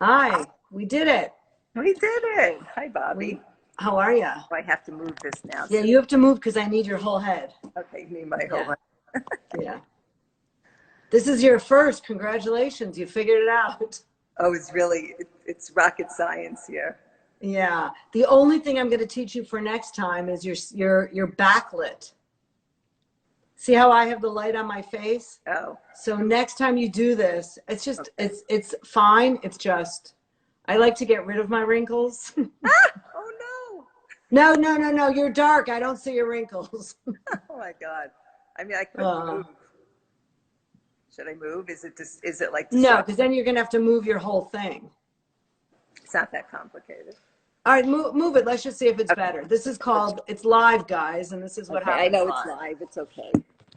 Hi, we did it. We did it. Hi, We, Bobby. how are you? Oh, I have to move this now. Yeah, So, you have to move because I need your whole head. okay, need my whole Yeah, life. yeah. This is your first. Congratulations, you figured it out. Oh, it's rocket science here. Yeah. The only thing I'm going to teach you for next time is your backlit. See how I have the light on my face? Oh, So next time you do this, it's just okay. it's fine. It's just I like to get rid of my wrinkles. Oh, no. No, no, no, no. You're dark. I don't see your wrinkles. Oh, my God. I mean, I could Uh, move. Should I move? Is it like no, because disruptive? then you're gonna have to move your whole thing. It's not that complicated. All right, move it. Let's just see if it's Okay. better. This is Let's, called, it's live, guys, and this is what okay. I happens know it's live. live. It's okay.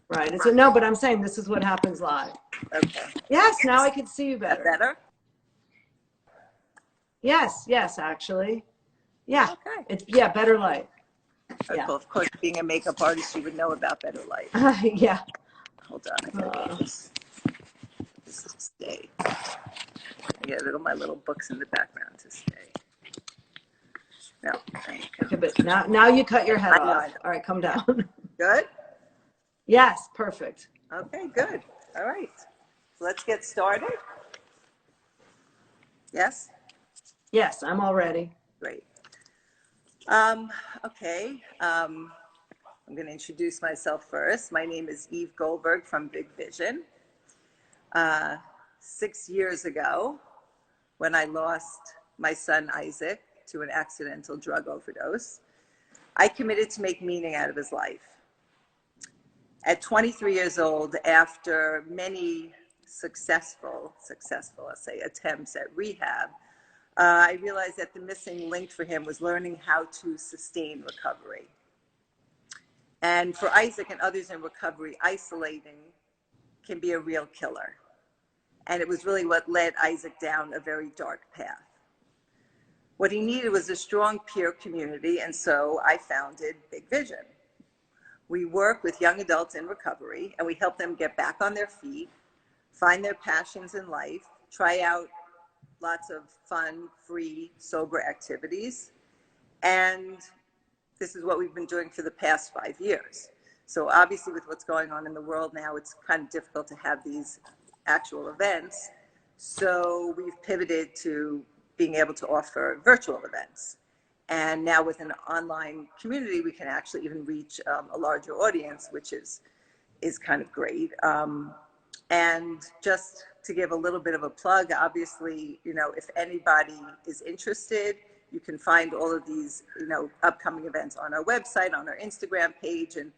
Right. It's no, but I'm saying this is what happens live. Okay. Yes, now I can see you That better. better? Yes, yes, actually. Yeah. Okay. It's better light. Okay, Yeah. well, of course, being a makeup artist, you would know about better light. Yeah. Hold on. I gotta Uh, get this to stay. I get all my little books in the background to stay. No, there you okay, go. but now you cut your head I know, I off. know. All right, come Yeah. down. Good? Yes, perfect. Okay, good. All right. So let's get started. Yes? Yes, I'm all ready. Great. Um, okay. I'm going to introduce myself first. My name is Eve Goldberg from Bigvision. 6 years ago, when I lost my son Isaac to an accidental drug overdose, I committed to make meaning out of his life. At 23 years old, after many successful, let's say, attempts at rehab, I realized that the missing link for him was learning how to sustain recovery. And for Isaac and others in recovery, isolating can be a real killer. And it was really what led Isaac down a very dark path. What he needed was a strong peer community, and so I founded Bigvision. We work with young adults in recovery, and we help them get back on their feet, find their passions in life, try out lots of fun, free, sober activities. And this is what we've been doing for the past 5 years. So obviously with what's going on in the world now, it's kind of difficult to have these actual events. So we've pivoted to being able to offer virtual events. And now with an online community, we can actually even reach a larger audience, which is kind of great. And just to give a little bit of a plug, obviously, if anybody is interested, you can find all of these, upcoming events on our website, on our Instagram page. And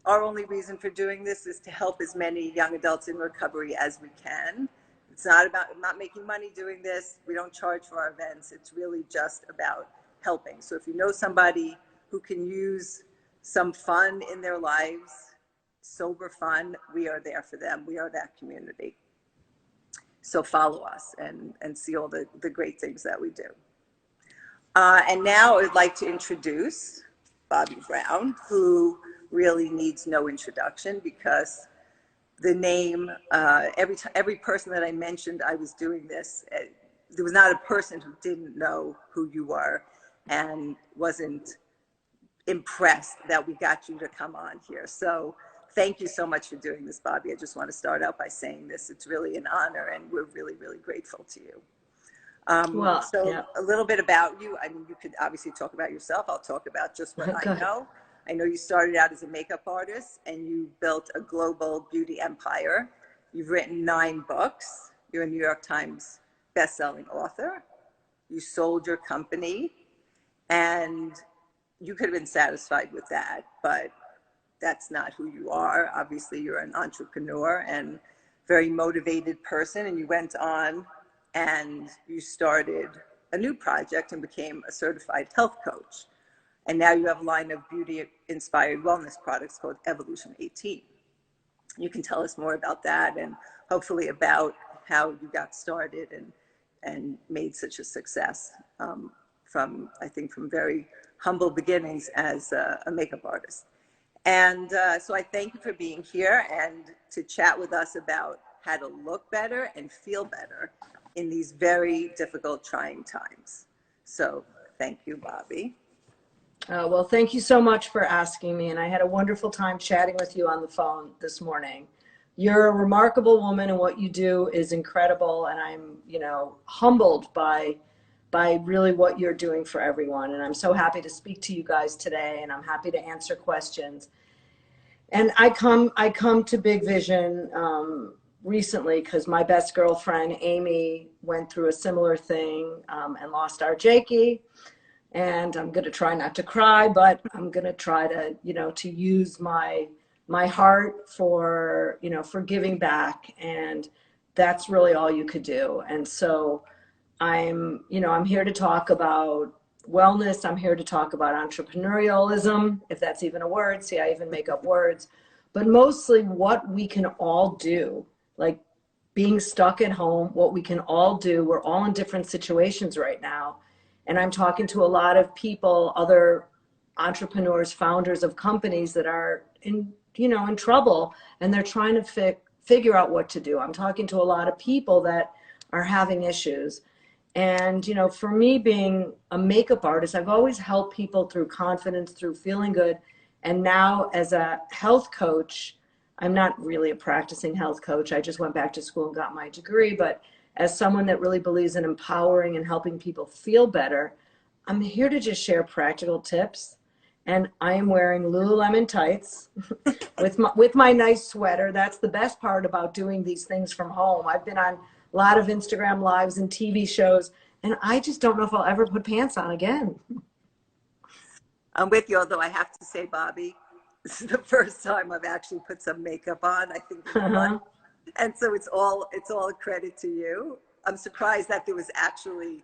our only reason for doing this is to help as many young adults in recovery as we can. It's not about, I'm not making money doing this. We don't charge for our events. It's really just about helping. So if you know somebody who can use some fun in their lives, sober fun, we are there for them. We are that community. So follow us and see all the great things that we do. And now I would like to introduce Bobbi Brown, who really needs no introduction because the name, every person that I mentioned I was doing this, there was not a person who didn't know who you were and wasn't impressed that we got you to come on here. So thank you so much for doing this, Bobbi. I just want to start out by saying this. It's really an honor, and we're really, really grateful to you. Well, So yeah. a little bit about you. I mean, you could obviously talk about yourself. I'll talk about just what I Good. know. I know you started out as a makeup artist and you built a global beauty empire. You've written 9 books. You're a New York Times bestselling author. You sold your company, and you could have been satisfied with that, but that's not who you are. Obviously, you're an entrepreneur and very motivated person, and you went on and you started a new project and became a certified health coach. And now you have a line of beauty-inspired wellness products called Evolution 18. You can tell us more about that and hopefully about how you got started and made such a success from very humble beginnings as a makeup artist. And so I thank you for being here and to chat with us about how to look better and feel better. in these very difficult, trying times. So thank you, Bobbi. Well, thank you so much for asking me. And I had a wonderful time chatting with you on the phone this morning. You're a remarkable woman, and what you do is incredible. And I'm, humbled by really what you're doing for everyone. And I'm so happy to speak to you guys today, and I'm happy to answer questions. And I come to Bigvision recently because my best girlfriend, Amy, went through a similar thing and lost our Jakey. And I'm going to try not to cry, but I'm going to try to, to use my heart for, for giving back. And that's really all you could do. And so I'm here to talk about wellness. I'm here to talk about entrepreneurialism, if that's even a word. See, I even make up words. But mostly what we can all do, like being stuck at home, what we can all do. We're all in different situations right now. And I'm talking to a lot of people, other entrepreneurs, founders of companies that are in trouble, and they're trying to figure out what to do. I'm talking to a lot of people that are having issues. And, for me being a makeup artist, I've always helped people through confidence, through feeling good. And now as a health coach, I'm not really a practicing health coach. I just went back to school and got my degree. But as someone that really believes in empowering and helping people feel better, I'm here to just share practical tips. And I am wearing Lululemon tights with my nice sweater. That's the best part about doing these things from home. I've been on a lot of Instagram lives and TV shows, and I just don't know if I'll ever put pants on again. I'm with you, although I have to say, Bobbi, this is the first time I've actually put some makeup on, I think. And so it's all a credit to you. I'm surprised that there was actually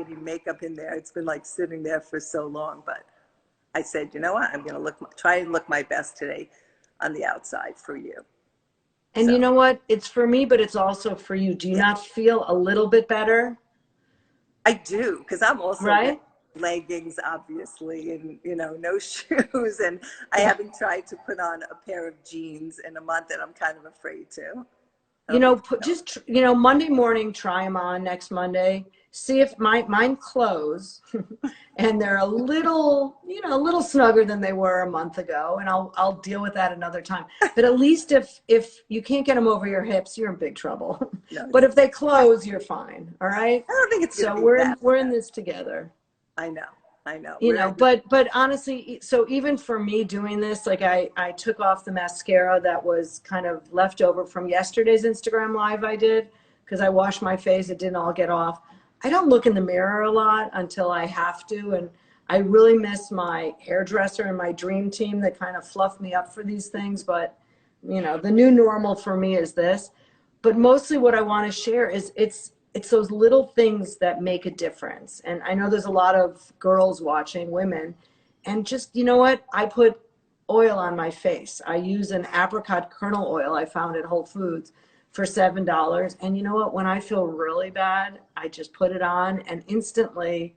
any makeup in there. It's been like sitting there for so long, but I said, you know what? I'm going to try and look my best today on the outside for you. And you know what? It's for me, but it's also for you. Do you not feel a little bit better? I do, because I'm also right? Leggings, obviously, and no shoes, and I haven't tried to put on a pair of jeans in a month, and I'm kind of afraid to. Monday morning, try them on next Monday. See if mine close, and they're a little snugger than they were a month ago, and I'll deal with that another time. But at least if you can't get them over your hips, you're in big trouble. No, but if they close, you're fine. All right. I don't think it's so we're in this together. I know. But honestly, so even for me doing this, like I took off the mascara that was kind of left over from yesterday's Instagram live I did, because I washed my face. It didn't all get off. I don't look in the mirror a lot until I have to. And I really miss my hairdresser and my dream team that kind of fluffed me up for these things. But, the new normal for me is this. But mostly what I want to share is it's those little things that make a difference. And I know there's a lot of girls watching, women, and just, I put oil on my face. I use an apricot kernel oil I found at Whole Foods for $7. And you know what? When I feel really bad, I just put it on, and instantly,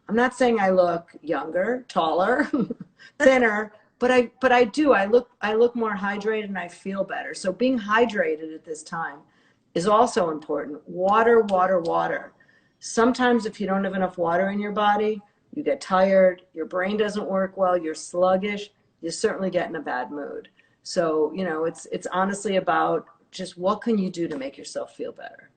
I'm not saying I look younger, taller, thinner, but I do. I look more hydrated, and I feel better. So being hydrated at this time is also important. Water, water, water. Sometimes if you don't have enough water in your body, you get tired, your brain doesn't work well, you're sluggish, you certainly get in a bad mood. So, it's honestly about just what can you do to make yourself feel better?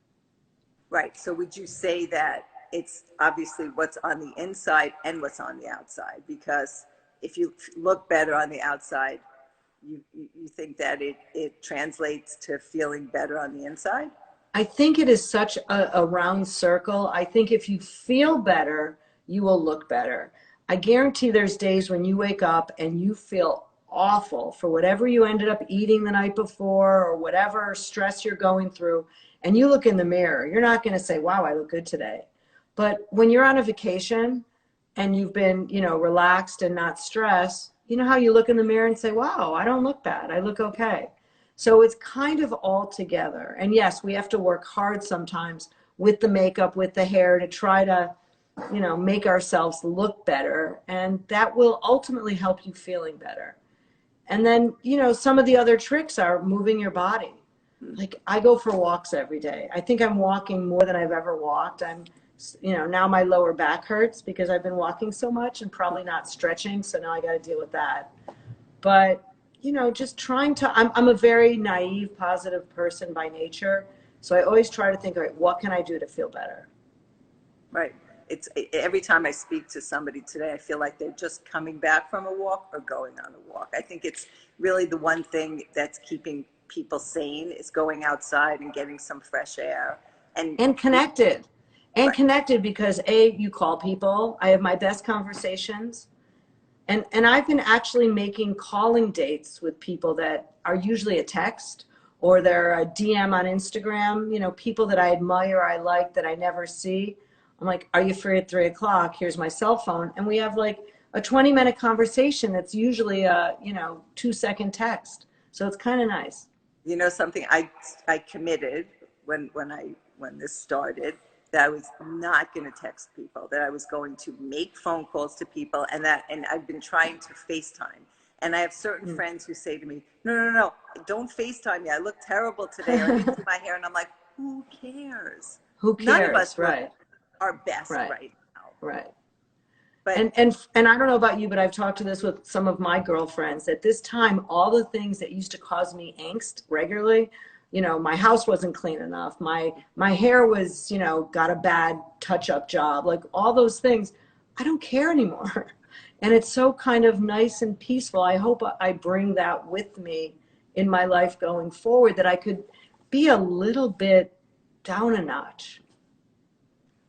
Right. So would you say that it's obviously what's on the inside and what's on the outside? Because if you look better on the outside, you think that it translates to feeling better on the inside? I think it is such a round circle. I think if you feel better, you will look better. I guarantee there's days when you wake up and you feel awful for whatever you ended up eating the night before or whatever stress you're going through, and you look in the mirror. You're not going to say, wow, I look good today. But when you're on a vacation and you've been, relaxed and not stressed, you know how you look in the mirror and say, wow, I don't look bad. I look okay. So it's kind of all together. And yes, we have to work hard sometimes with the makeup, with the hair to try to, make ourselves look better. And that will ultimately help you feeling better. And then, some of the other tricks are moving your body. like I go for walks every day. I think I'm walking more than I've ever walked. Now my lower back hurts because I've been walking so much and probably not stretching. So now I got to deal with that. But, just trying to, I'm a very naive, positive person by nature. So I always try to think, all right, what can I do to feel better? Right. It's every time I speak to somebody today, I feel like they're just coming back from a walk or going on a walk. I think it's really the one thing that's keeping people sane is going outside and getting some fresh air And connected. And right. connected because you call people. I have my best conversations. And I've been actually making calling dates with people that are usually a text or they're a DM on Instagram, people that I admire, I like, that I never see. I'm like, are you free at 3:00? Here's my cell phone. And we have like a 20-minute conversation that's usually a, 2-second text. So it's kind of nice. Something I committed when this started, that I was not going to text people, that I was going to make phone calls to people, and I've been trying to FaceTime. And I have certain friends who say to me, no, don't FaceTime me. I look terrible today, or I didn't do my hair. And I'm like, who cares? Who cares? None of us right. Our best right now. Right. But and I don't know about you, but I've talked to this with some of my girlfriends. At this time, all the things that used to cause me angst regularly, my house wasn't clean enough, my hair was, got a bad touch-up job, like all those things, I don't care anymore. And it's so kind of nice and peaceful. I hope I bring that with me in my life going forward, that I could be a little bit down a notch.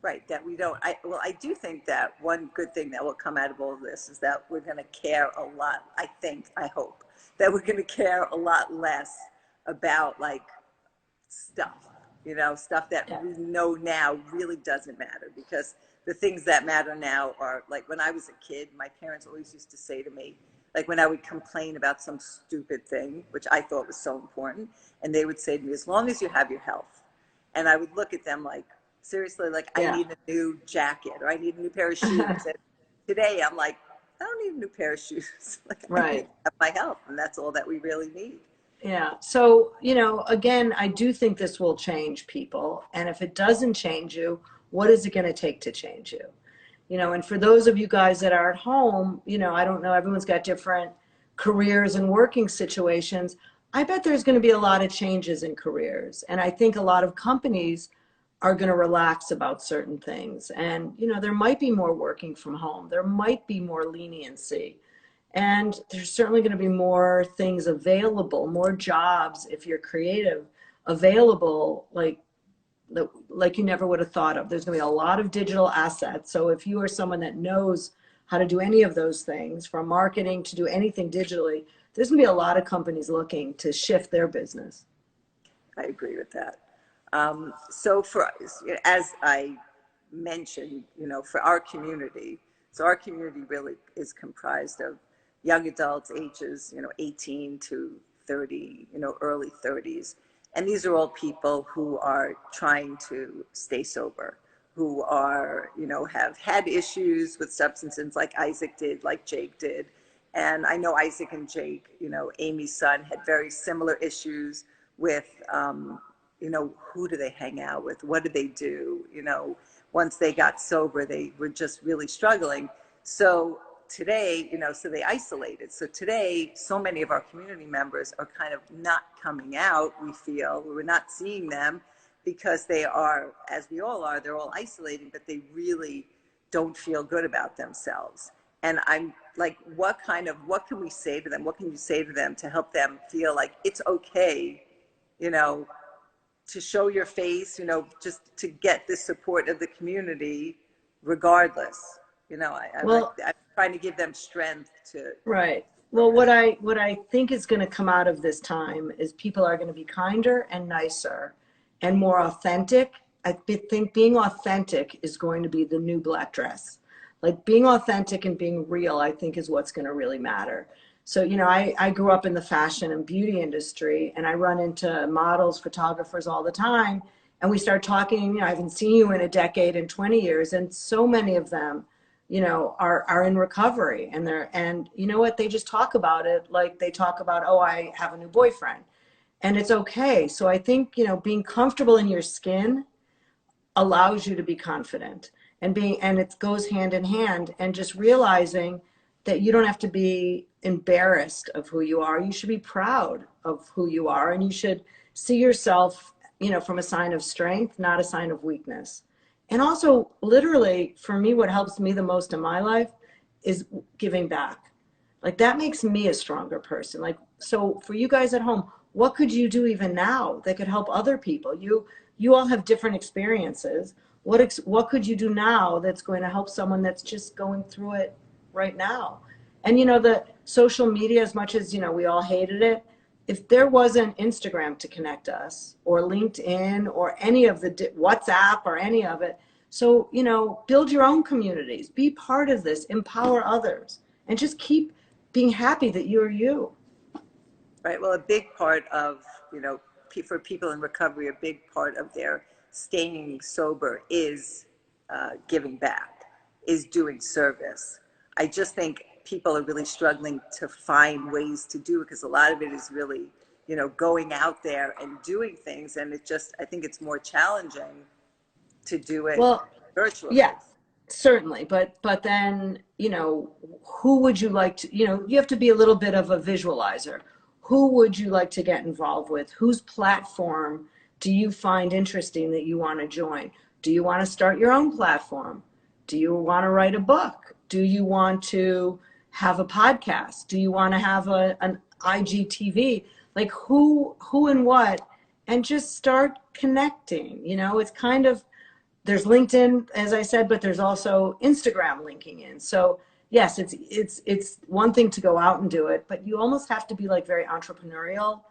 right, that we don't, I do think that one good thing that will come out of all of this is that we're going to care a lot. I hope that we're going to care a lot less about like stuff, stuff that we know now really doesn't matter, because the things that matter now are like, when I was a kid, my parents always used to say to me, like when I would complain about some stupid thing, which I thought was so important, and they would say to me, as long as you have your health. And I would look at them like, seriously, like I need a new jacket or I need a new pair of shoes. And today I'm like, I don't need a new pair of shoes. Like I need to have my health, and that's all that we really need. Yeah. So, again, I do think this will change people. And if it doesn't change you, what is it going to take to change you? And for those of you guys that are at home, I don't know, everyone's got different careers and working situations. I bet there's going to be a lot of changes in careers. And I think a lot of companies are going to relax about certain things. And, there might be more working from home. There might be more leniency. And there's certainly going to be more things available, more jobs, if you're creative, available, like you never would have thought of. There's going to be a lot of digital assets. So if you are someone that knows how to do any of those things, from marketing to do anything digitally, there's going to be a lot of companies looking to shift their business. I agree with that. So as I mentioned, for our community, so our community really is comprised of young adults ages, 18 to 30, early 30s. And these are all people who are trying to stay sober, who are, have had issues with substances like Isaac did, like Jake did. And I know Isaac and Jake, Amy's son, had very similar issues with, who do they hang out with? What do they do? Once they got sober, they were just really struggling. So today, so they isolated. So today, so many of our community members are kind of not coming out, we feel. We're not seeing them because they are, as we all are, they're all isolating, but they really don't feel good about themselves. And I'm like, what can we say to them? What can you say to them to help them feel like it's okay, to show your face, just to get the support of the community regardless? I'm trying to give them strength to. Right. Well, what I think is going to come out of this time is people are going to be kinder and nicer and more authentic. I think being authentic is going to be the new black dress. Like being authentic and being real, I think, is what's going to really matter. So, I grew up in the fashion and beauty industry, and I run into models, photographers all the time. And we start talking, I haven't seen you in a decade and 20 years. And so many of them, are in recovery, and you know what, they just talk about it like they talk about, oh, I have a new boyfriend. and it's okay. So I think, you know, being comfortable in your skin allows you to be confident, and it goes hand in hand, and just realizing that you don't have to be embarrassed of who you are. You should be proud of who you are, and you should see yourself, you know, from a sign of strength, not a sign of weakness. And also, literally, for me, what helps me the most in my life is giving back. Like, that makes me a stronger person. Like, so for you guys at home, what could you do even now that could help other people? You all have different experiences. What could you do now that's going to help someone that's just going through it right now? And you know, the social media, as much as, you know, we all hated it, if there wasn't Instagram to connect us, or LinkedIn, or any of the WhatsApp, or any of it. So, you know, build your own communities, be part of this, empower others, and just keep being happy that you're you. Right. Well, a big part of, you know, for people in recovery, a big part of their staying sober is giving back, is doing service. I just think people are really struggling to find ways to do it, because a lot of it is really, you know, going out there and doing things. And it just, I think it's more challenging to do it Well, virtually. yeah, certainly. But then, you know, who would you like to, you know, you have to be a little bit of a visualizer. Who would you like to get involved with? Whose platform do you find interesting that you want to join? Do you want to start your own platform? Do you want to write a book? Do you want to have a podcast? Do you want to have an IGTV? Like, who and what? And just start connecting. You know, it's kind of, there's LinkedIn, as I said, but there's also Instagram linking in. So yes, it's one thing to go out and do it, but you almost have to be like very entrepreneurial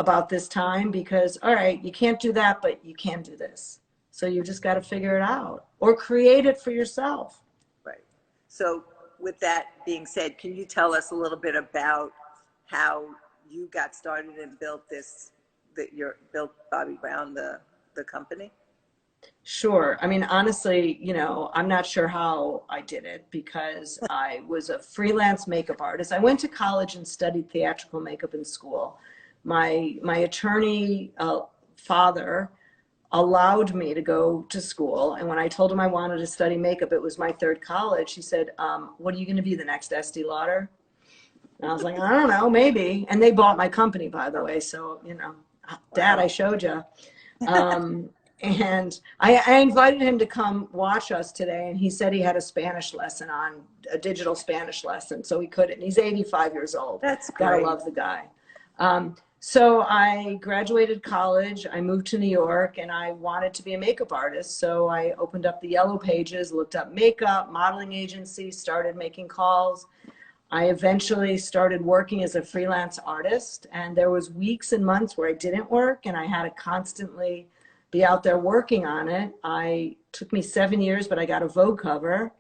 about this time, because, all right, you can't do that, but you can do this. So you just got to figure it out, or create it for yourself. Right. So with that being said, can you tell us a little bit about how you got started and built this, that you built Bobbi Brown, the company? Sure. I mean, honestly, you know, I'm not sure how I did it, because I was a freelance makeup artist. I went to college and studied theatrical makeup in school. My attorney father allowed me to go to school. And when I told him I wanted to study makeup, it was my third college. He said, what are you going to be, the next Estee Lauder? And I was like, I don't know, maybe. And they bought my company, by the way. So, you know, Dad, I showed you. And I invited him to come watch us today, and he said he had a Spanish lesson on, a digital Spanish lesson, so he couldn't. He's 85 years old. That's great. Gotta love the guy. So I graduated college, I moved to New York, and I wanted to be a makeup artist. So I opened up the yellow pages, looked up makeup, modeling agency, started making calls. I eventually started working as a freelance artist, and there was weeks and months where I didn't work, and I had to constantly be out there working on it. Took me 7 years, but I got a Vogue cover.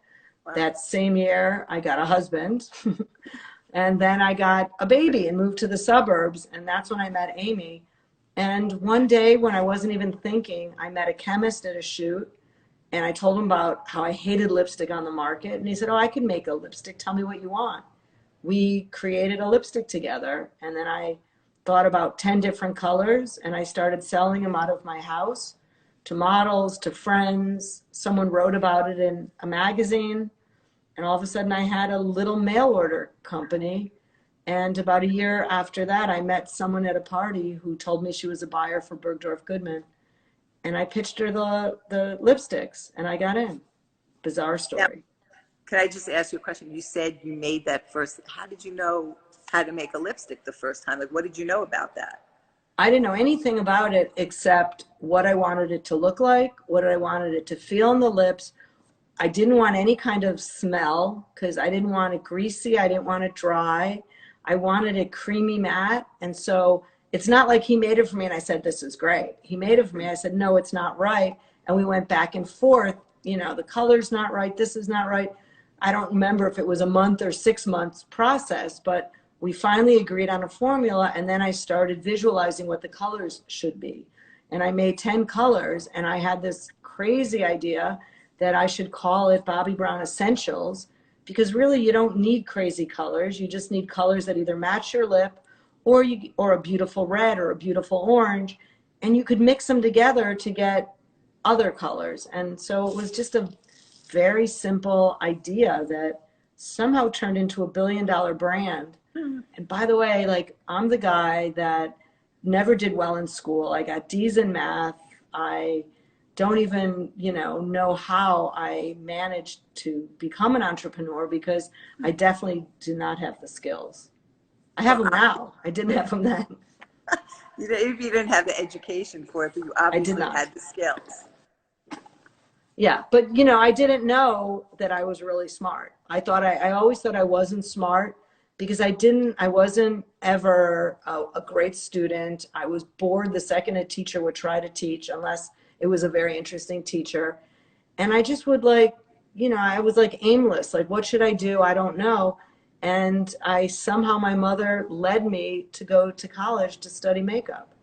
Wow. That same year, I got a husband. And then I got a baby and moved to the suburbs, and that's when I met Amy. And one day, when I wasn't even thinking, I met a chemist at a shoot, and I told him about how I hated lipstick on the market. And he said, oh, I can make a lipstick. Tell me what you want. We created a lipstick together, and then I thought about 10 different colors, and I started selling them out of my house to models, to friends. Someone wrote about it in a magazine, and all of a sudden I had a little mail order company. And about a year after that, I met someone at a party who told me she was a buyer for Bergdorf Goodman, and I pitched her the lipsticks, and I got in. Bizarre story. Now, can I just ask you a question? You said you made that first. How did you know how to make a lipstick the first time? Like, what did you know about that? I didn't know anything about it except what I wanted it to look like, what I wanted it to feel on the lips. I didn't want any kind of smell, because I didn't want it greasy. I didn't want it dry. I wanted it creamy matte. And so it's not like he made it for me and I said, this is great. He made it for me. I said, no, it's not right. And we went back and forth. You know, the color's not right. This is not right. I don't remember if it was a month or 6 months process, but we finally agreed on a formula, and then I started visualizing what the colors should be. And I made 10 colors, and I had this crazy idea that I should call it Bobbi Brown Essentials, because really you don't need crazy colors. You just need colors that either match your lip or a beautiful red or a beautiful orange, and you could mix them together to get other colors. And so it was just a very simple idea that somehow turned into a billion-dollar brand. And by the way, like, I'm the guy that never did well in school. I got D's in math. I don't even, know how I managed to become an entrepreneur, because I definitely do not have the skills. I have them now. I didn't have them then. You didn't have the education for it, but you I did obviously not. had the skills. Yeah, but I didn't know that I was really smart. I always thought I wasn't smart because I wasn't ever a great student. I was bored the second a teacher would try to teach, unless it was a very interesting teacher. And I just would I was like aimless, like, what should I do? I don't know. And somehow my mother led me to go to college to study makeup.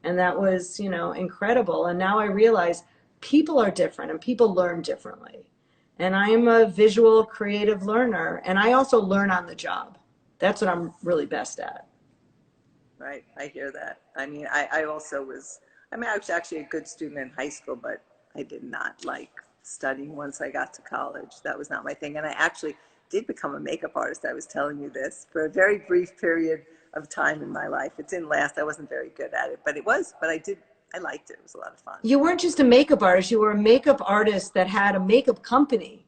And that was, incredible. And now I realize people are different and people learn differently. And I'm a visual creative learner, and I also learn on the job. That's what I'm really best at. Right. I hear that. I mean, I also was, I was actually a good student in high school, but I did not like studying once I got to college. That was not my thing. And I actually did become a makeup artist. I was telling you this for a very brief period of time in my life. It didn't last. I wasn't very good at it, but I liked it. It was a lot of fun. You weren't just a makeup artist. You were a makeup artist that had a makeup company,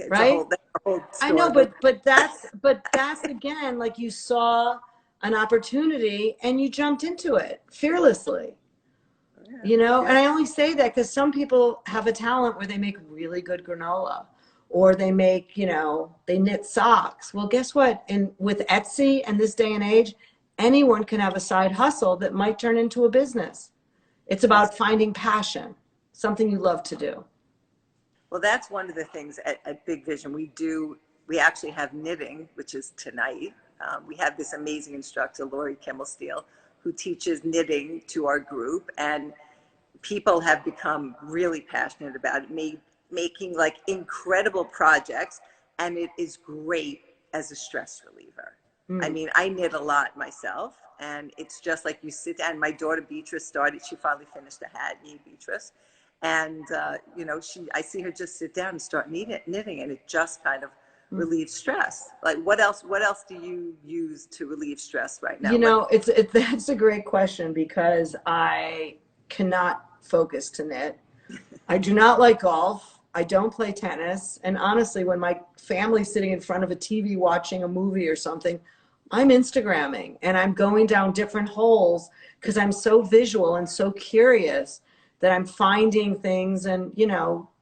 Okay, right? that's a whole story. I know, but that's again, like, you saw an opportunity and you jumped into it fearlessly. Yeah. And I only say that because some people have a talent where they make really good granola, or they make, they knit socks. Well, guess what? With Etsy and this day and age, anyone can have a side hustle that might turn into a business. It's about finding passion, something you love to do. Well, that's one of the things at Bigvision. We actually have knitting, which is tonight. We have this amazing instructor, Lori Kimmelsteele, who teaches knitting to our group. And people have become really passionate about it, making like incredible projects. And it is great as a stress reliever. I mean, I knit a lot myself, and it's just like you sit down. My daughter Beatrice she finally finished a hat, yay Beatrice. And, I see her just sit down and start knitting, and it just kind of relieves stress. Like, what else do you use to relieve stress right now? That's a great question, because I cannot focus to knit. I do not like golf. I don't play tennis. And honestly, when my family's sitting in front of a TV watching a movie or something, I'm Instagramming and I'm going down different holes because I'm so visual and so curious that I'm finding things. And,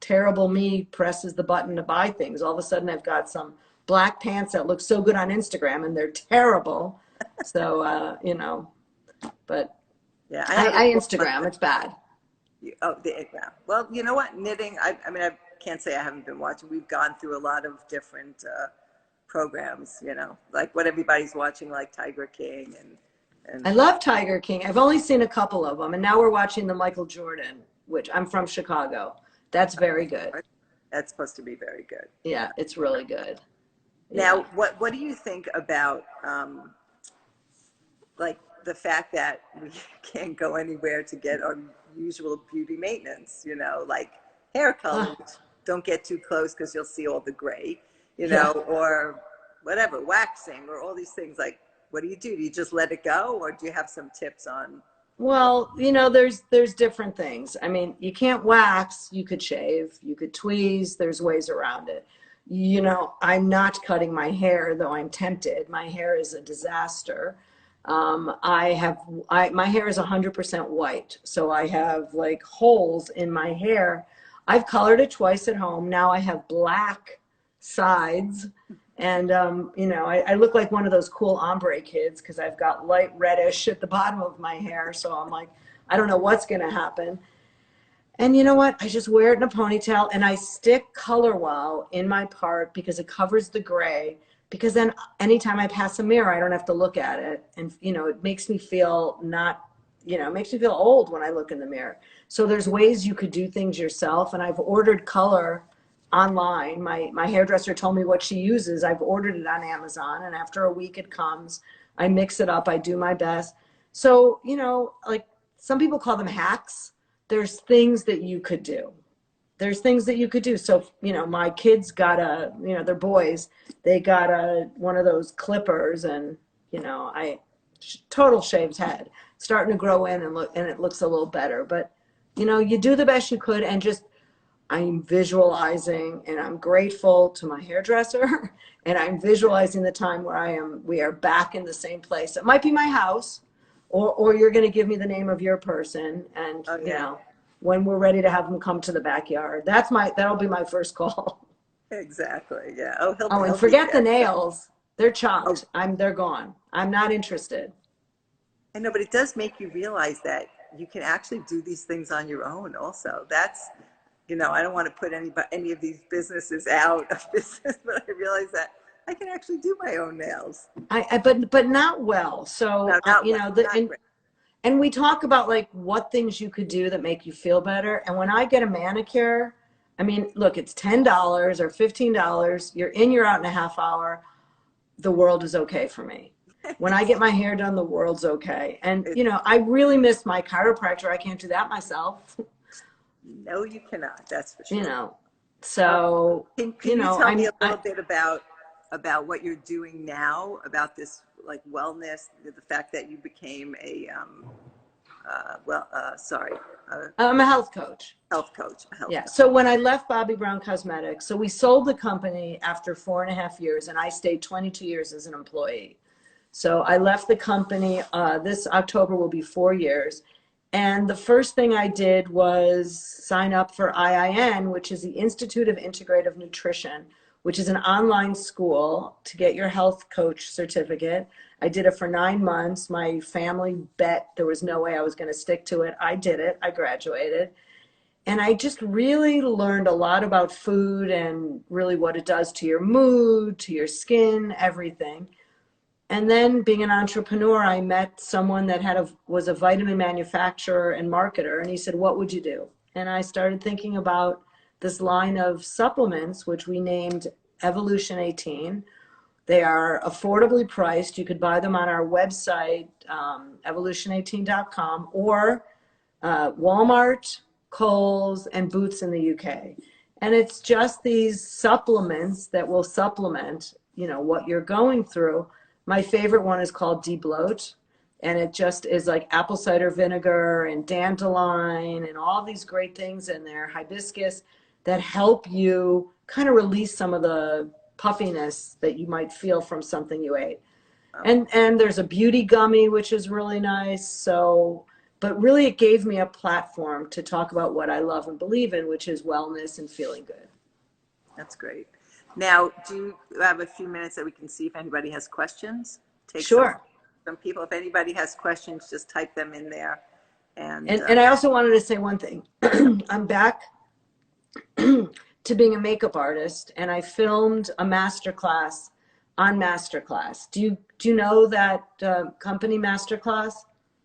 terrible me presses the button to buy things. All of a sudden I've got some black pants that look so good on Instagram and they're terrible. So, but yeah, I Instagram, it's bad. Yeah. Well, you know what? Knitting, I can't say I haven't been watching. We've gone through a lot of different programs, like what everybody's watching, like Tiger King. And I love Tiger King. I've only seen a couple of them. And now we're watching the Michael Jordan, which I'm from Chicago. That's very good. That's supposed to be very good. Yeah, it's really good. Now, what do you think about like the fact that we can't go anywhere to get our usual beauty maintenance, like hair color, don't get too close because you'll see all the gray, or whatever, waxing, or all these things. Like, what do? Do you just let it go, or do you have some tips on? Well, there's different things. I mean, you can't wax, you could shave, you could tweeze, there's ways around it. I'm not cutting my hair, though I'm tempted. My hair is a disaster. My hair is 100% white. So I have like holes in my hair. I've colored it twice at home. Now I have black sides. And, I look like one of those cool ombre kids because I've got light reddish at the bottom of my hair. So I'm like, I don't know what's going to happen. And you know what? I just wear it in a ponytail and I stick Color Wow in my part because it covers the gray. Because then anytime I pass a mirror, I don't have to look at it. And, it makes me feel it makes me feel old when I look in the mirror. So there's ways you could do things yourself. And I've ordered color online. My hairdresser told me what she uses. I've ordered it on Amazon. And after a week it comes. I mix it up. I do my best. So, you know, like some people call them hacks. There's things that you could do. There's things that you could do. So, you know, my kids got they're boys. They got one of those clippers, and, you know, total shaved head, starting to grow in, and it looks a little better. But, you know, you do the best you could, and just, I'm visualizing, and I'm grateful to my hairdresser, and I'm visualizing the time where we are back in the same place. It might be my house, or you're going to give me the name of your person, and you know, when we're ready to have them come to the backyard. That'll be my first call. Exactly. Yeah. And forget the nails. They're chopped. They're gone. I'm not interested. I know, but it does make you realize that you can actually do these things on your own also. That's, you know, I don't want to put any of these businesses out of business, but I realize that I can actually do my own nails. But not well. So, and we talk about like what things you could do that make you feel better. And when I get a manicure, I mean, look, it's $10 or $15. You're out in a half hour. The world is okay for me. When I get my hair done, the world's okay. And, you know, I really miss my chiropractor. I can't do that myself. No, you cannot. That's for sure. You know, so, can you tell me a little bit about what you're doing now, about this like wellness, the fact that you became I'm a health coach. Yeah. So when I left Bobbi Brown Cosmetics, so we sold the company after 4.5 years, and I stayed 22 years as an employee. So I left the company, this October will be 4 years. And the first thing I did was sign up for IIN, which is the Institute of Integrative Nutrition, which is an online school to get your health coach certificate. I did it for 9 months. My family bet there was no way I was going to stick to it. I did it. I graduated. And I just really learned a lot about food and really what it does to your mood, to your skin, everything. And then being an entrepreneur, I met someone that was a vitamin manufacturer and marketer. And he said, what would you do? And I started thinking about this line of supplements, which we named Evolution 18. They are affordably priced. You could buy them on our website, evolution18.com, or Walmart, Kohl's, and Boots in the UK. And it's just these supplements that will supplement, you know, what you're going through. My favorite one is called De-Bloat, and it just is like apple cider vinegar and dandelion and all these great things in there, hibiscus, that help you kind of release some of the puffiness that you might feel from something you ate. And there's a beauty gummy, which is really nice. So, but really it gave me a platform to talk about what I love and believe in, which is wellness and feeling good. That's great. Now, do you have a few minutes that we can see if anybody has questions? Sure. Some people, if anybody has questions, just type them in there. And I also wanted to say one thing. I'm back to being a makeup artist, and I filmed a masterclass on Masterclass. Do you know that company, Masterclass?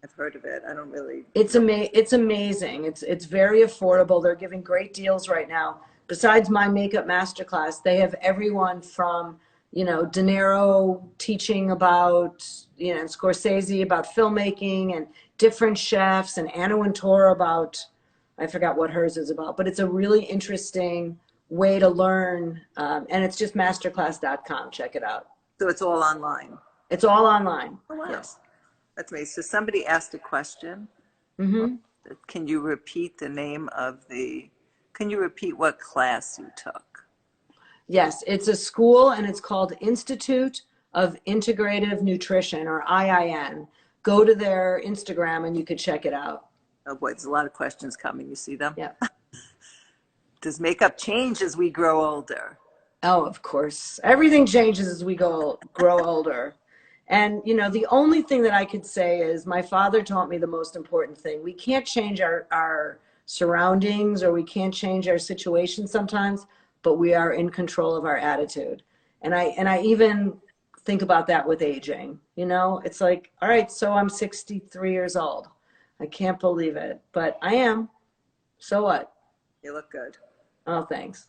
I've heard of it. I don't really. It's amazing. It's very affordable. They're giving great deals right now. Besides my makeup masterclass, they have everyone from, you know, De Niro teaching about, you know, Scorsese about filmmaking, and different chefs, and Anna Wintour about, I forgot what hers is about, but it's a really interesting way to learn. And it's just masterclass.com. Check it out. So it's all online. It's all online. Oh, wow. Yes. That's amazing. So somebody asked a question. Mm-hmm. Can you repeat can you repeat what class you took? Yes, it's a school, and it's called Institute of Integrative Nutrition, or IIN. Go to their Instagram and you could check it out. Oh boy, there's a lot of questions coming. You see them? Yeah. Does makeup change as we grow older? Oh, of course. Everything changes as we grow older. And, you know, the only thing that I could say is my father taught me the most important thing. We can't change our surroundings, or we can't change our situation sometimes, but we are in control of our attitude. And I even think about that with aging. You know, it's like, all right, so I'm 63 years old. I can't believe it, but I am. So what? You look good. Oh, thanks.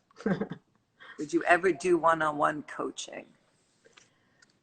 Did you ever do one-on-one coaching?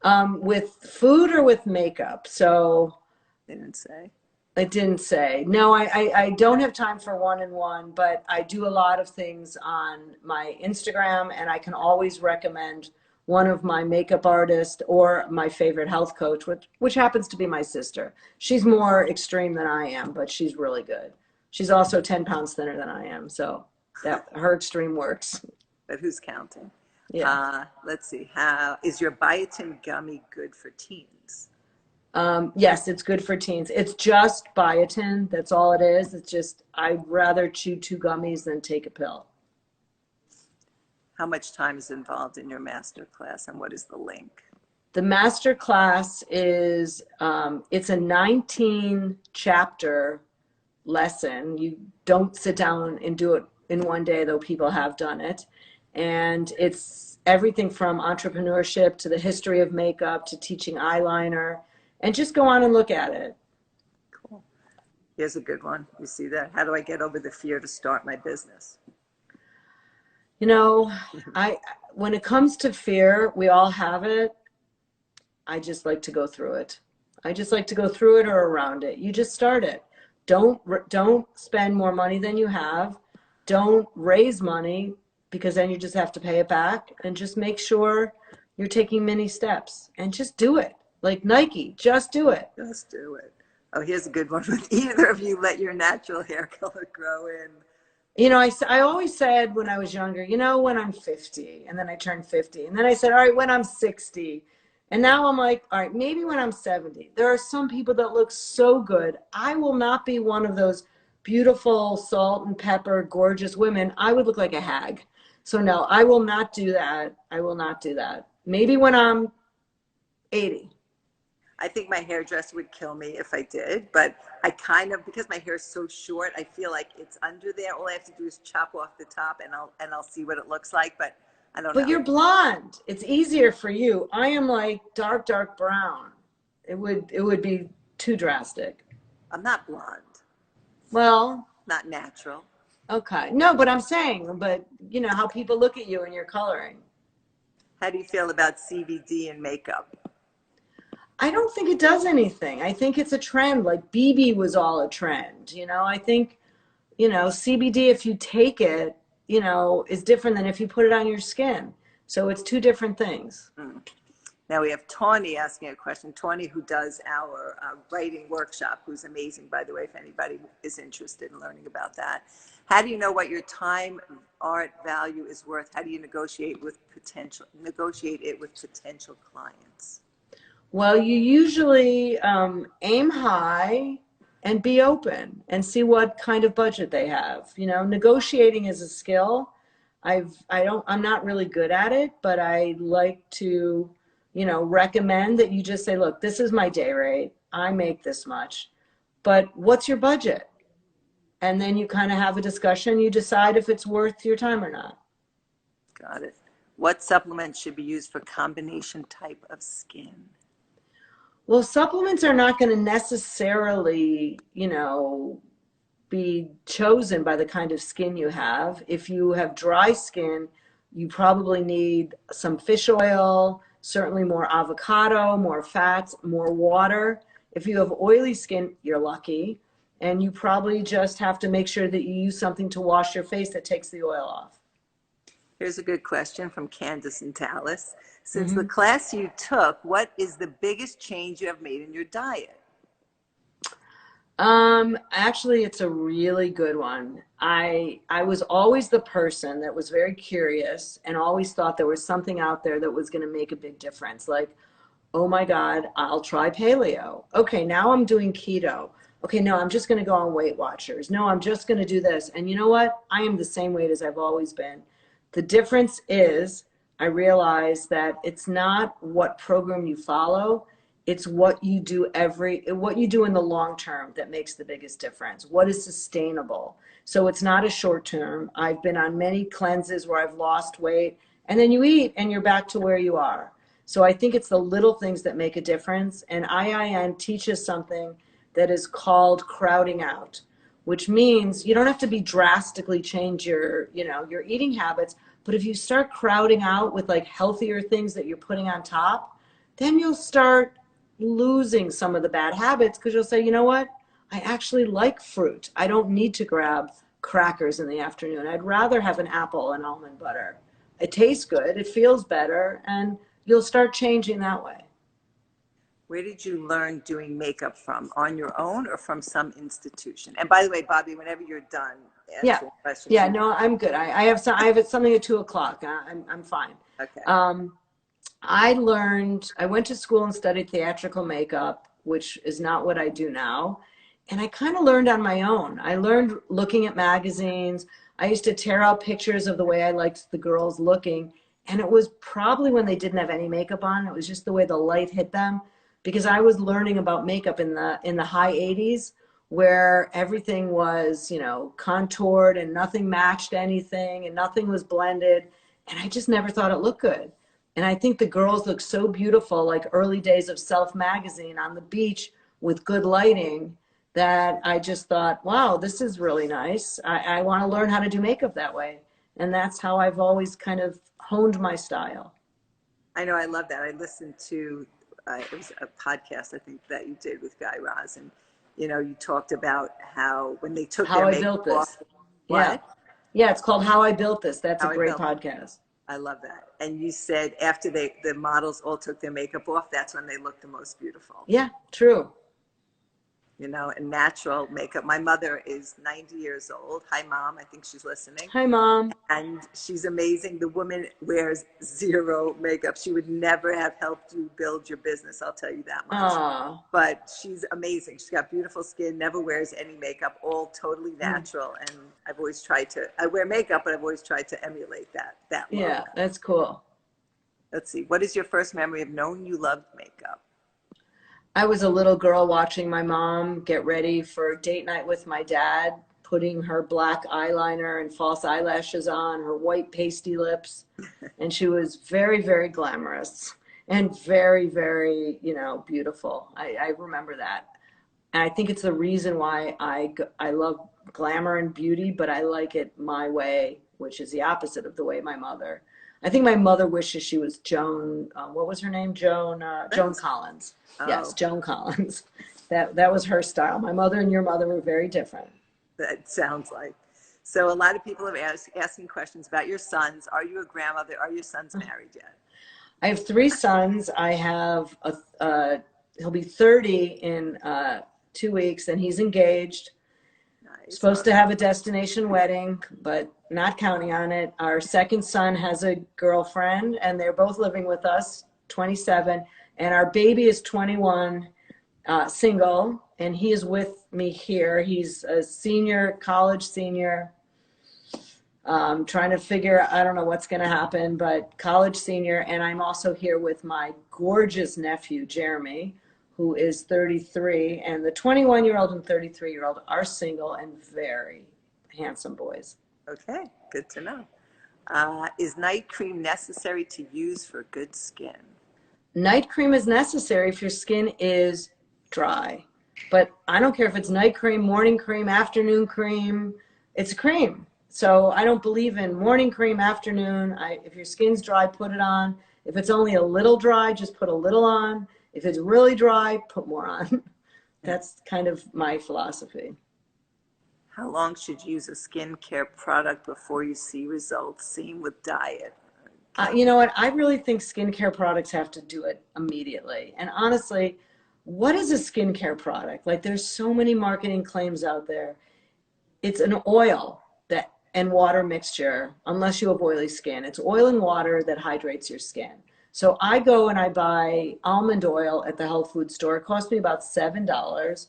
With food or with makeup? So They didn't say. it didn't say. No, I don't have time for one-on-one, but I do a lot of things on my Instagram, and I can always recommend one of my makeup artists or my favorite health coach, which happens to be my sister. She's more extreme than I am, but she's really good. She's also 10 pounds thinner than I am, so that her extreme works. But who's counting? Yeah. Let's see. How is your biotin gummy good for teens? Yes, it's good for teens. It's just biotin. That's all it is. It's just, I'd rather chew 2 gummies than take a pill. How much time is involved in your master class, and what is the link? The master class is, it's a 19 chapter lesson. You don't sit down and do it in one day, though people have done it. And it's everything from entrepreneurship to the history of makeup to teaching eyeliner, and just go on and look at it. Cool. Here's a good one. You see that? How do I get over the fear to start my business? You know, when it comes to fear, we all have it. I just like to go through it. I just like to go through it or around it. You just start it. Don't spend more money than you have. Don't raise money, because then you just have to pay it back, and just make sure you're taking many steps and just do it. Like Nike, just do it. Just do it. Oh, here's a good one. Would either of you let your natural hair color grow in? You know, I always said when I was younger, you know, when I'm 50, and then I turned 50, and then I said, all right, when I'm 60, and now I'm like, all right, maybe when I'm 70. There are some people that look so good. I will not be one of those beautiful salt and pepper, gorgeous women. I would look like a hag. So no, I will not do that. I will not do that. Maybe when I'm 80. I think my hairdresser would kill me if I did, but I kind of, because my hair is so short, I feel like it's under there. All I have to do is chop off the top, and I'll see what it looks like, but I don't know. But you're blonde. It's easier for you. I am like dark brown. It would be too drastic. I'm not blonde. Well, Not natural. okay. No, but I'm saying, but you know how people look at you and your coloring. How do you feel about CBD and makeup? I don't think it does anything. I think it's a trend. Like BB was all a trend. You know, I think, you know, CBD, if you take it, you know, is different than if you put it on your skin. So it's two different things. Mm. Now we have Tawny asking a question. Tawny, who does our writing workshop, who's amazing, by the way, if anybody is interested in learning about that. How do you know what your time art value is worth? How do you negotiate it with potential clients? Well, you usually aim high and be open and see what kind of budget they have. You know, negotiating is a skill. I'm not really good at it, but I like to, you know, recommend that you just say, look, this is my day rate. I make this much, but what's your budget? And then you kind of have a discussion. You decide if it's worth your time or not. Got it. What supplements should be used for combination type of skin? Well, supplements are not going to necessarily, you know, be chosen by the kind of skin you have. If you have dry skin, you probably need some fish oil, certainly more avocado, more fats, more water. If you have oily skin, you're lucky. And you probably just have to make sure that you use something to wash your face that takes the oil off. Here's a good question from Candace in Dallas. Since the class you took, what is the biggest change you have made in your diet? Actually, it's a really good one. I was always the person that was very curious and always thought there was something out there that was going to make a big difference. Like, oh my God, I'll try paleo. Okay, now I'm doing keto. Okay, no, I'm just going to go on Weight Watchers. No, I'm just going to do this. And you know what? I am the same weight as I've always been. The difference is I realize that it's not what program you follow. It's what you do in the long term that makes the biggest difference. What is sustainable? So it's not a short term. I've been on many cleanses where I've lost weight, and then you eat and you're back to where you are. So I think it's the little things that make a difference. And IIN teaches something that is called crowding out, which means you don't have to be drastically change your eating habits. But if you start crowding out with like healthier things that you're putting on top, then you'll start losing some of the bad habits because you'll say, you know what? I actually like fruit. I don't need to grab crackers in the afternoon. I'd rather have an apple and almond butter. It tastes good, it feels better, and you'll start changing that way. Where did you learn doing makeup from? On your own or from some institution? And by the way, Bobbi, whenever you're done Yeah. answering questions. Yeah, no, I'm good. I have something at 2:00. I'm fine. Okay. I went to school and studied theatrical makeup, which is not what I do now. And I kind of learned on my own. I learned looking at magazines. I used to tear out pictures of the way I liked the girls looking. And it was probably when they didn't have any makeup on. It was just the way the light hit them. Because I was learning about makeup in the high 80s, where everything was, contoured and nothing matched anything and nothing was blended. And I just never thought it looked good. And I think the girls look so beautiful, like early days of Self magazine on the beach with good lighting, that I just thought, wow, this is really nice. I want to learn how to do makeup that way. And that's how I've always kind of honed my style. I know, I love that. I listened to, it was a podcast, I think, that you did with Guy Raz. And, you talked about how when they took How their I makeup Built This. off. Yeah. What? Yeah, it's called How I Built This. That's How a I great Built podcast. I love that. And you said after the models all took their makeup off, that's when they looked the most beautiful. Yeah, true. And natural makeup. My mother is 90 years old. Hi, Mom. I think she's listening. Hi, Mom. And she's amazing. The woman wears zero makeup. She would never have helped you build your business, I'll tell you that much. Aww. But she's amazing. She's got beautiful skin, never wears any makeup, all totally natural. And I've always tried to, I wear makeup, but I've always tried to emulate that look. Yeah, that's cool. Let's see. What is your first memory of knowing you loved makeup? I was a little girl watching my mom get ready for date night with my dad, putting her black eyeliner and false eyelashes on, her white pasty lips. And she was very, very glamorous and very, very, beautiful. I remember that. And I think it's the reason why I love glamour and beauty, but I like it my way, which is the opposite of the way my mother. I think my mother wishes she was Joan, what was her name? Joan Collins. Oh. Yes, Joan Collins. That was her style. My mother and your mother were very different. That sounds like. So a lot of people are asking questions about your sons. Are you a grandmother? Are your sons married yet? I have 3 sons. I have he'll be 30 in 2 weeks, and he's engaged. Nice. Supposed to have a destination wedding, but not counting on it. Our second son has a girlfriend, and they're both living with us, 27. And our baby is 21, single, and he is with me here. He's a college senior, trying to figure, I don't know what's going to happen, but college senior. And I'm also here with my gorgeous nephew, Jeremy, who is 33. And the 21-year-old and 33-year-old are single and very handsome boys. Okay, good to know. Is night cream necessary to use for good skin? Night cream is necessary if your skin is dry. But I don't care if it's night cream, morning cream, afternoon cream. It's cream. So I don't believe in morning cream, afternoon. If your skin's dry, put it on. If it's only a little dry, just put a little on. If it's really dry, put more on. That's kind of my philosophy. How long should you use a skincare product before you see results? Same with diet. You know what? I really think skincare products have to do it immediately. And honestly, what is a skincare product? Like, there's so many marketing claims out there. It's an oil and water mixture, unless you have oily skin. It's oil and water that hydrates your skin. So I go and I buy almond oil at the health food store. It costs me about $7.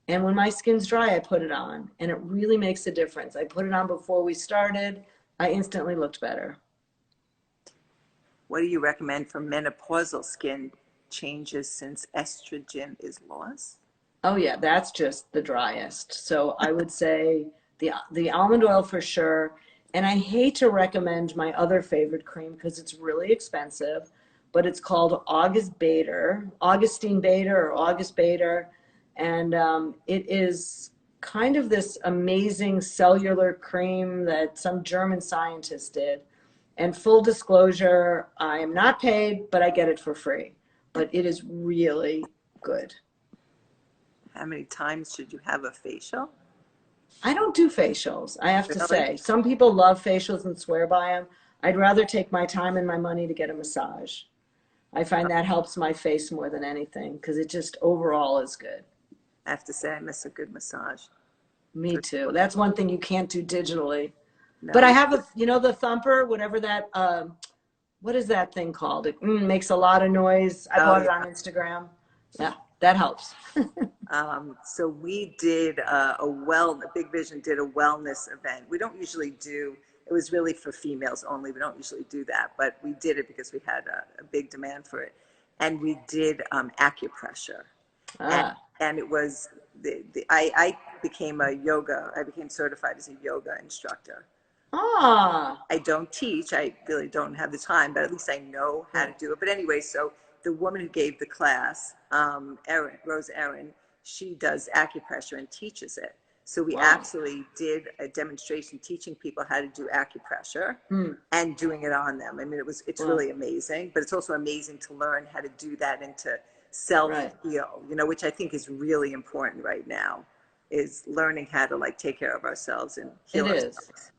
And when my skin's dry, I put it on. And it really makes a difference. I put it on before we started. I instantly looked better. What do you recommend for menopausal skin changes since estrogen is lost? Oh yeah, that's just the driest. So I would say the almond oil for sure. And I hate to recommend my other favorite cream because it's really expensive, but it's called Auguste Bader, Augustine Bader or Auguste Bader. And it is kind of this amazing cellular cream that some German scientist did. And full disclosure, I am not paid, but I get it for free. but it is really good. How many times should you have a facial? I don't do facials, I have to Really? say. Some people love facials and swear by them. I'd rather take my time and my money to get a massage. I find that helps my face more than anything because it just overall is good. I have to say I miss a good massage. Me For too. sure. That's one thing you can't do digitally. But I No. have a, you know, the thumper, whatever that, what is that thing called? It makes a lot of noise. I Oh bought it yeah. on Instagram. Yeah, that helps. So we did Bigvision did a wellness event. We don't usually do, it was really for females only. We don't usually do that, but we did it because we had a big demand for it. And we did acupressure. And, Ah, and it was, I became certified as a yoga instructor. ah, I don't teach. I really don't have the time, but at least I know how to do it. But anyway, so the woman who gave the class, Rose Erin, she does acupressure and teaches it. So we wow. actually did a demonstration teaching people how to do acupressure Hmm, and doing it on them. I mean, it's wow. really amazing, but it's also amazing to learn how to do that and to self Right. heal, which I think is really important right now, is learning how to like take care of ourselves and heal It is. ourselves.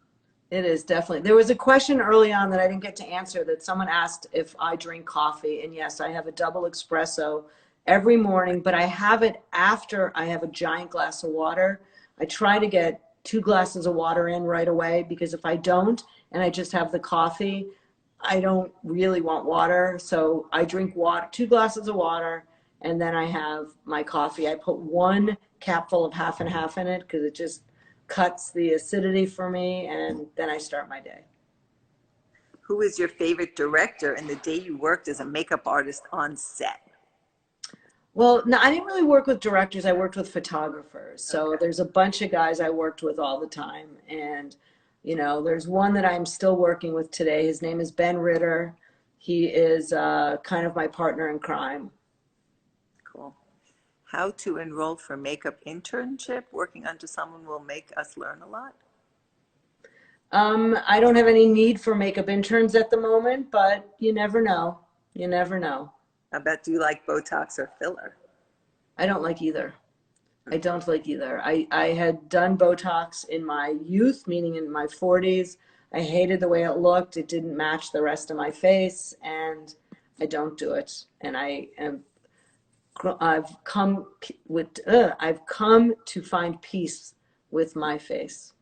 It is definitely. There was a question early on that I didn't get to answer that someone asked if I drink coffee. And yes, I have a double espresso every morning, but I have it after I have a giant glass of water. I try to get 2 glasses of water in right away because if I don't and I just have the coffee, I don't really want water. So I drink water, 2 glasses of water, and then I have my coffee. I put one capful of half and half in it because it just cuts the acidity for me, and then I start my day. Who is your favorite director and the day you worked as a makeup artist on set? Well, no, I didn't really work with directors. I worked with photographers. So Okay. there's a bunch of guys I worked with all the time. And, there's one that I'm still working with today. His name is Ben Ritter. He is kind of my partner in crime. Cool. How to enroll for makeup internship? Working under someone will make us learn a lot. I don't have any need for makeup interns at the moment, but you never know. You never know. I bet, do you like Botox or filler? I don't like either. I don't like either. I had done Botox in my youth, meaning in my 40s. I hated the way it looked. It didn't match the rest of my face, and I don't do it. And I've come to find peace with my face.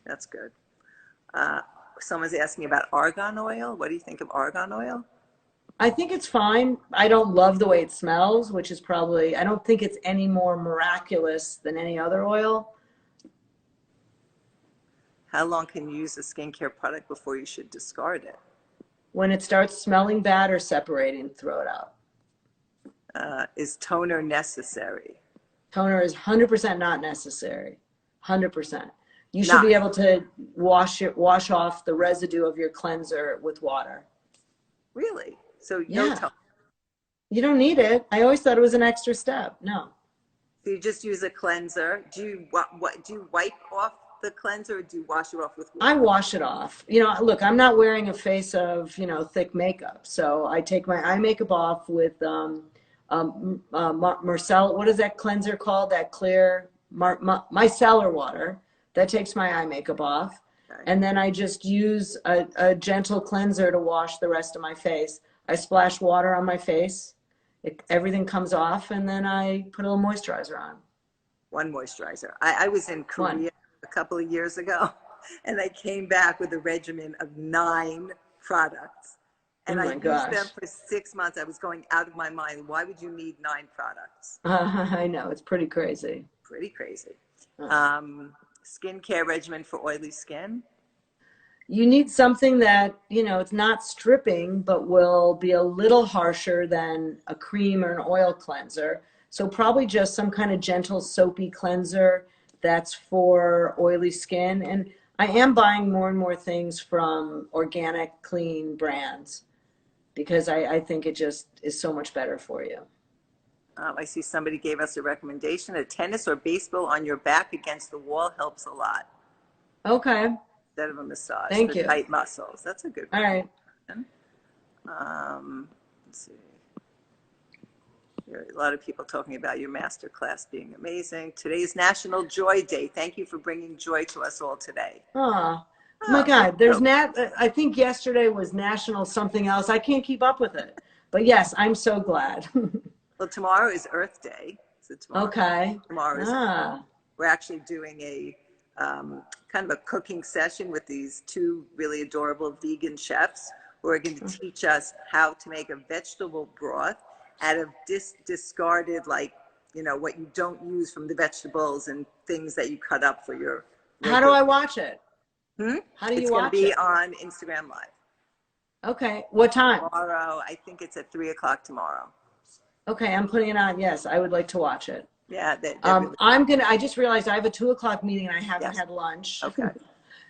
That's good. Uh, Someone's asking about argan oil. What do you think of argan oil? I think it's fine. I don't love the way it smells, which is probably, I don't think it's any more miraculous than any other oil. How long can you use a skincare product before you should discard it? When it starts smelling bad or separating, throw it out. Is toner necessary? Toner is 100% not necessary. 100%. You should Not be able to wash off the residue of your cleanser with water. really. So no Yeah. toner. You don't need it. I always thought it was an extra step. No. So you just use a cleanser. Do you what do you wipe off the cleanser or do you wash it off with I water? wash it off. Look, I'm not wearing a face of, thick makeup. So I take my eye makeup off with Marcel, what is that cleanser called? That clear micellar water. That takes my eye makeup off. Okay. And then I just use a gentle cleanser to wash the rest of my face. I splash water on my face. Everything comes off, and then I put a little moisturizer on. One moisturizer. I was in One. Korea a couple of years ago, and I came back with a regimen of 9 products. Oh And I my used them gosh. for 6 months. I was going out of my mind. Why would you need 9 products? I know, it's pretty crazy. Pretty crazy. Uh, Skincare regimen for oily skin. You need something that, it's not stripping, but will be a little harsher than a cream or an oil cleanser. So probably just some kind of gentle soapy cleanser that's for oily skin. And I am buying more and more things from organic, clean brands because I think it just is so much better for you. I see somebody gave us a recommendation. A tennis or baseball on your back against the wall helps a lot Okay. instead of a massage for Thank you. tight muscles. That's a good All right. recommendation. Let's see. There are a lot of people talking about your masterclass being amazing. Today is National Joy Day. Thank you for bringing joy to us all today. Oh, my God. There's I think yesterday was National something else. I can't keep up with it. But yes, I'm so glad. Well, tomorrow is Earth Day. So tomorrow is, we're actually doing a kind of a cooking session with these two really adorable vegan chefs who are going to teach us how to make a vegetable broth out of discarded, like, you know, what you don't use from the vegetables and things that you cut up for your How do I watch it? How do you watch it? It's going to be on Instagram Live. Okay. What time? Tomorrow. I think it's at 3 o'clock tomorrow. Okay, I'm putting it on. Yes, I would like to watch it. Yeah. I just realized I have a 2 o'clock meeting and I haven't had lunch. Okay.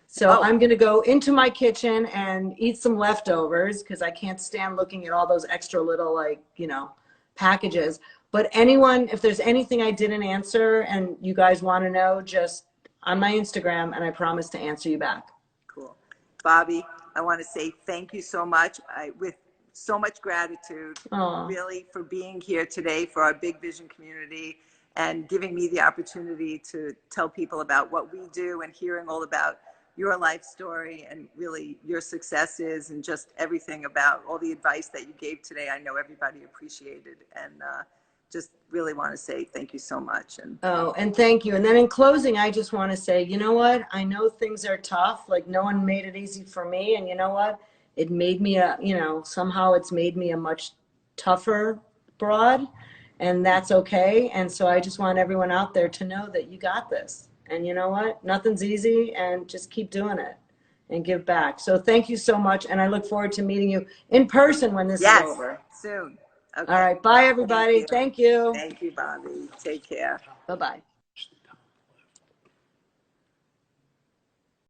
So I'm going to go into my kitchen and eat some leftovers because I can't stand looking at all those extra little, like, you know, packages. But anyone, if there's anything I didn't answer and you guys want to know, just on my Instagram, and I promise to answer you back. Cool. Bobbi, I want to say thank you so much. With so much gratitude, really, for being here today for our Bigvision community and giving me the opportunity to tell people about what we do and hearing all about your life story and really your successes and just everything about all the advice that you gave today. I know everybody appreciated, and just really want to say thank you so much. And thank you. And then in closing, I just want to say, you know what? I know things are tough. Like, no one made it easy for me. And you know what? It made me somehow it's made me a much tougher broad, and that's okay. And so I just want everyone out there to know that you got this. And you know what? Nothing's easy, and just keep doing it and give back. So thank you so much. And I look forward to meeting you in person when this is over. Soon. Okay. All right. Bye, everybody. Thank you. Thank you, Bobbi. Take care. Bye-bye.